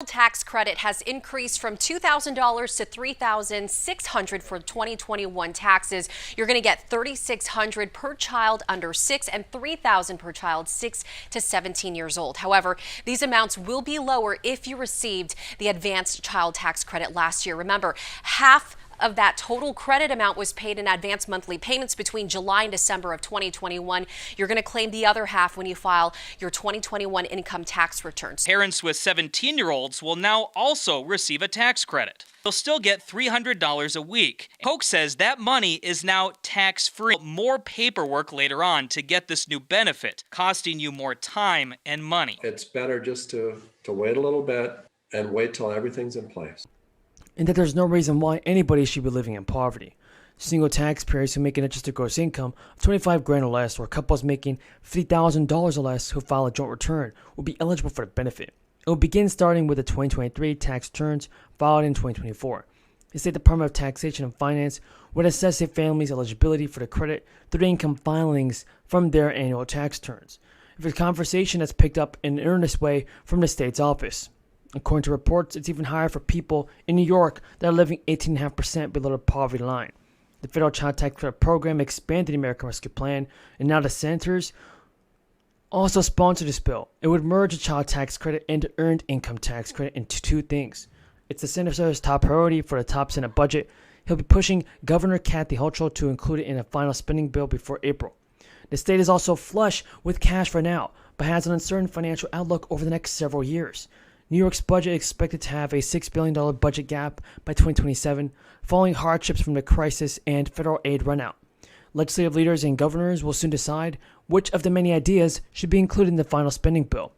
tax credit has increased from $2,000 to $3,600 for 2021 taxes. You're going to get $3,600 per child under 6 and $3,000 per child 6 to 17 years old. However, these amounts will be lower if you received the advanced child tax credit last year. Remember, half of that total credit amount was paid in advance monthly payments between July and December of 2021. You're going to claim the other half when you file your 2021 income tax returns. Parents with 17-year-olds will now also receive a tax credit. They'll still get $300 a week. Polk says that money is now tax-free. More paperwork later on to get this new benefit, costing you more time and money. It's better just to wait a little bit and wait till everything's in place. And that there's no reason why anybody should be living in poverty. Single taxpayers who make an adjusted gross income of $25,000 or less, or couples making $50,000 or less who file a joint return will be eligible for the benefit. It will begin starting with the 2023 tax returns filed in 2024. The State Department of Taxation and Finance would assess a family's eligibility for the credit through the income filings from their annual tax returns. If a conversation has picked up in an earnest way from the state's office. According to reports, it's even higher for people in New York that are living 18.5% below the poverty line. The federal child tax credit program expanded the American Rescue Plan, and now the senators also sponsor this bill. It would merge the child tax credit and the earned income tax credit into two things. It's the senator's top priority for the top Senate budget. He'll be pushing Governor Kathy Hochul to include it in a final spending bill before April. The state is also flush with cash for now, but has an uncertain financial outlook over the next several years. New York's budget is expected to have a $6 billion budget gap by 2027, following hardships from the crisis and federal aid runout. Legislative leaders and governors will soon decide which of the many ideas should be included in the final spending bill,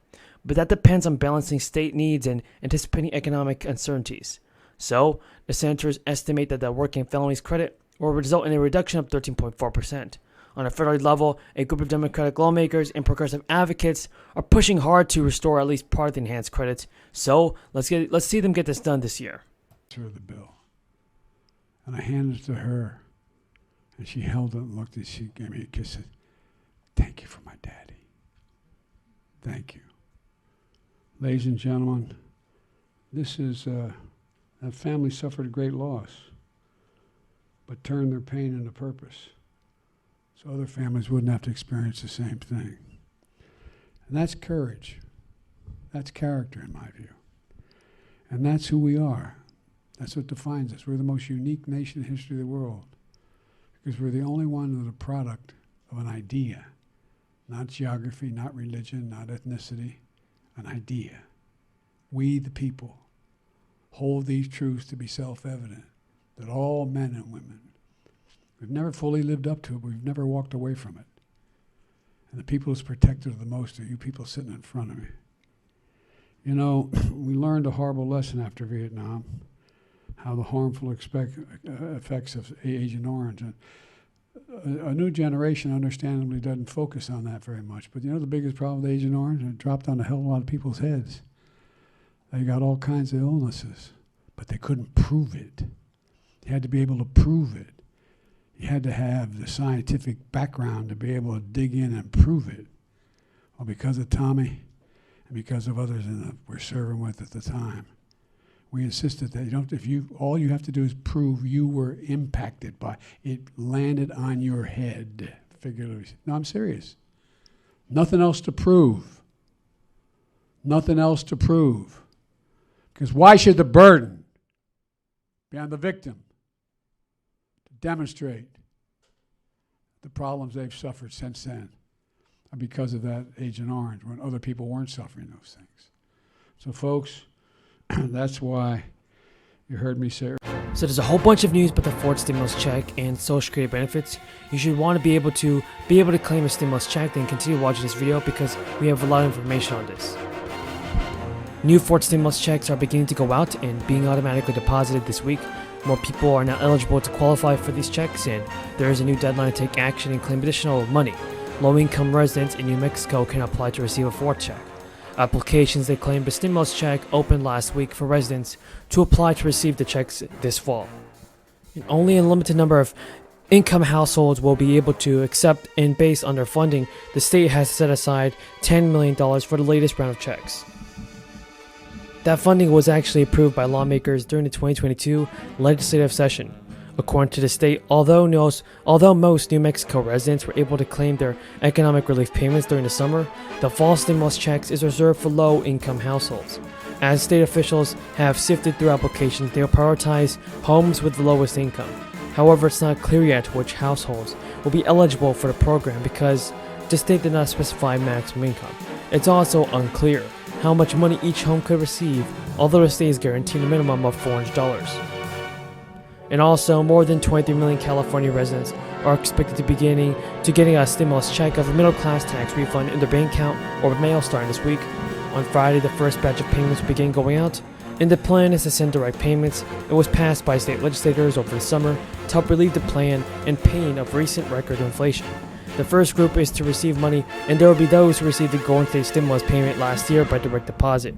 but that depends on balancing state needs and anticipating economic uncertainties. So, the senators estimate that the working families credit will result in a reduction of 13.4%. On a federal level, a group of Democratic lawmakers and progressive advocates are pushing hard to restore at least part of the enhanced credits. So let's see them get this done this year. The bill, and I handed it to her, and she held it and looked, and she gave me a kiss. And said, "Thank you for my daddy. Thank you." Ladies and gentlemen, this is that family suffered a great loss, but turned their pain into purpose, so other families wouldn't have to experience the same thing. And that's courage. That's character, in my view. And that's who we are. That's what defines us. We're the most unique nation in the history of the world, because we're the only one that are a product of an idea, not geography, not religion, not ethnicity, an idea. We, the people, hold these truths to be self-evident, that all men and women, we've never fully lived up to it, but we've never walked away from it. And the people who's protected the most are you people sitting in front of me. You know, we learned a horrible lesson after Vietnam, how the harmful effects of Agent Orange. And a new generation understandably doesn't focus on that very much. But you know the biggest problem with Agent Orange? It dropped on a hell of a lot of people's heads. They got all kinds of illnesses, but they couldn't prove it. You had to be able to prove it. You had to have the scientific background to be able to dig in and prove it. Well, because of Tommy and because of others we're serving with at the time, we insisted that all you have to do is prove you were impacted by it, landed on your head, figuratively. No, I'm serious. Nothing else to prove. Nothing else to prove. Because why should the burden be on the victim to demonstrate the problems they've suffered since then are because of that Agent Orange when other people weren't suffering those things? So, folks, that's why you heard me say. So there's a whole bunch of news about the fourth stimulus check and Social Security benefits. You should want to be able to claim a stimulus check. Then continue watching this video because we have a lot of information on this. New fourth stimulus checks are beginning to go out and being automatically deposited this week. More people are now eligible to qualify for these checks, and there is a new deadline to take action and claim additional money. Low-income residents in New Mexico can apply to receive a fourth check. Applications that claim the stimulus check opened last week for residents to apply to receive the checks this fall. And only a limited number of income households will be able to accept, and based on their funding, the state has set aside $10 million for the latest round of checks. That funding was actually approved by lawmakers during the 2022 legislative session. According to the state, although most New Mexico residents were able to claim their economic relief payments during the summer, the fall stimulus checks is reserved for low-income households. As state officials have sifted through applications, they will prioritize homes with the lowest income. However, it's not clear yet which households will be eligible for the program because the state did not specify maximum income. It's also unclear how much money each home could receive, although the state is guaranteed a minimum of $400. And also, more than 23 million California residents are expected to be getting a stimulus check of a middle-class tax refund in their bank account or mail starting this week. On Friday, the first batch of payments will begin going out, and the plan is to send direct payments. It was passed by state legislators over the summer to help relieve the plan and pain of recent record inflation. The first group is to receive money, and there will be those who received the Golden State stimulus payment last year by direct deposit.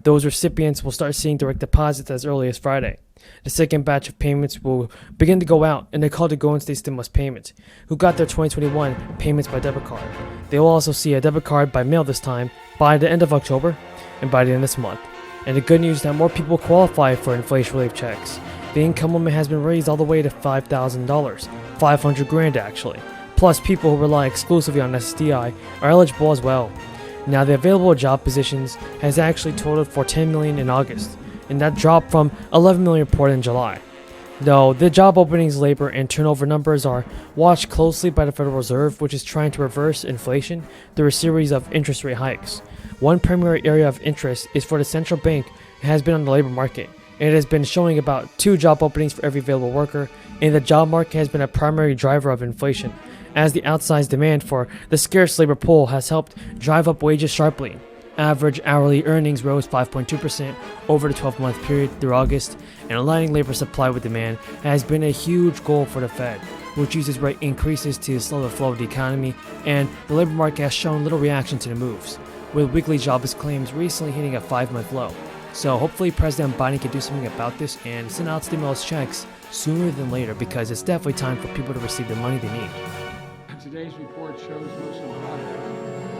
Those recipients will start seeing direct deposits as early as Friday. The second batch of payments will begin to go out, and they're called the Golden State stimulus payments, who got their 2021 payments by debit card. They will also see a debit card by mail this time by the end of October and by the end of this month. And the good news is that more people qualify for inflation relief checks. The income limit has been raised all the way to $5,000, $500,000 actually. Plus, people who rely exclusively on SSDI are eligible as well. Now, the available job positions has actually totaled for 10 million in August, and that dropped from 11 million reported in July. Though the job openings, labor, and turnover numbers are watched closely by the Federal Reserve, which is trying to reverse inflation through a series of interest rate hikes. One primary area of interest is for the central bank and has been on the labor market. It has been showing about 2 job openings for every available worker, and the job market has been a primary driver of inflation, as the outsized demand for the scarce labor pool has helped drive up wages sharply. Average hourly earnings rose 5.2% over the 12-month period through August, and aligning labor supply with demand has been a huge goal for the Fed, which uses rate increases to slow the flow of the economy, and the labor market has shown little reaction to the moves, with weekly jobless claims recently hitting a 5-month low. So hopefully President Biden can do something about this and send out stimulus checks sooner than later, because it's definitely time for people to receive the money they need. Today's report shows most of the progress.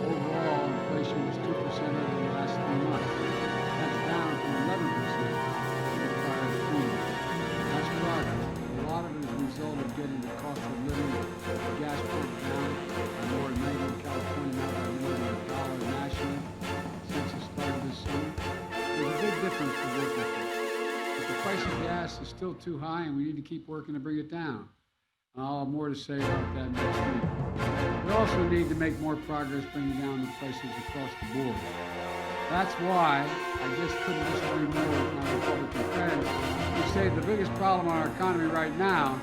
Overall, inflation was 2% over the last 3 months. That's down from 11% in the prior 3 months. That's progress. A lot of it is a result of getting the cost of living, the gas pump down, and more than in California now by more than $1 nationally since it started this summer. There's a big difference for working folks. But the price of gas is still too high, and we need to keep working to bring it down. I'll have more to say about that next week. We also need to make more progress bringing down the prices across the board. That's why I just couldn't disagree more with my Republican friends who say the biggest problem in our economy right now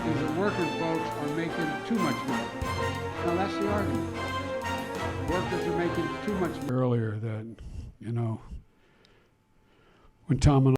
is that working folks are making too much money. Now that's the argument. Workers are making too much money. Earlier that, when Tom and